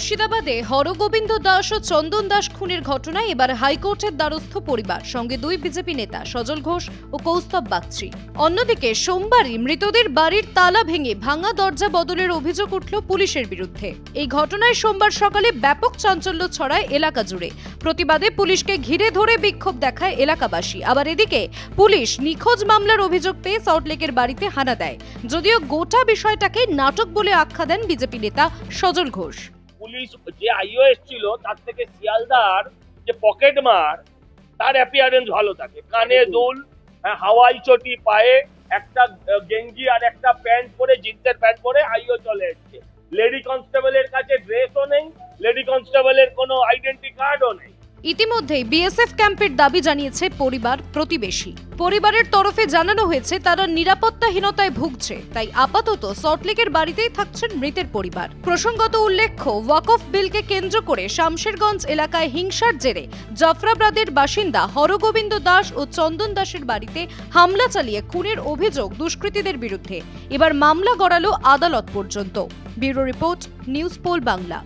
মুর্শিদাবাদে হরগোবিন্দ দাস ও চন্দন দাস খুনের ঘটনায় এবার হাইকোর্টের দ্বারস্থ পরিবার, সঙ্গে দুই বিজেপি নেতা সজল ঘোষ ও কৌস্তব বাগচি। অন্যদিকে সোমবারই মৃতদের বাড়ির তালা ভেঙে ভাঙা দরজা বদলের অভিযোগ উঠল পুলিশের বিরুদ্ধে। এই ঘটনায় সোমবার সকালে ব্যাপক চাঞ্চল্য ছড়ায় এলাকা জুড়ে। প্রতিবাদে পুলিশকে ঘিরে ধরে বিক্ষোভ দেখায় এলাকাবাসী। আবার এদিকে পুলিশ নিখোঁজ মামলার অভিযোগ পেয়ে সল্টলেকের বাড়িতে হানা দেয়, যদিও গোটা বিষয়টাকে নাটক বলে আখ্যা দেন বিজেপি নেতা সজল ঘোষ। পুলিশ যে আইও এসেছিল তার থেকে শিয়ালদার যে পকেট মার তার অ্যাপিয়ারেন্স ভালো থাকে, কানে দুল, হাওয়াই চটি, পায়ে একটা গেঞ্জি আর একটা প্যান্ট পরে, জিন্সের প্যান্ট পরে আইও চলে এসছে। লেডি কনস্টেবলের কাছে ড্রেসও নেই, লেডি কনস্টেবলের কোনো আইডেন্টি কার্ডও নেই। ইতিমধ্যেই বিএসএফ ক্যাম্পের দাবি জানিয়েছে পরিবার প্রতিবেশী। পরিবারের তরফে জানানো হয়েছে তারা নিরাপত্তাহীনতায় ভুগছে, তাই আপাতত সল্টলেকের বাড়িতেই থাকছেন মৃতের পরিবার। প্রসঙ্গত উল্লেখ্য, ওয়াকফ বিলকে কেন্দ্র করে শামশেরগঞ্জ এলাকায় হিংসার জেরে জাফরাবাদের বাসিন্দা হরগোবিন্দ দাস ও চন্দন দাসের বাড়িতে হামলা চালিয়ে খুনের অভিযোগ দুষ্কৃতীদের বিরুদ্ধে। এবার মামলা গড়ালো আদালত পর্যন্ত। Bureau report, news pole Bangla.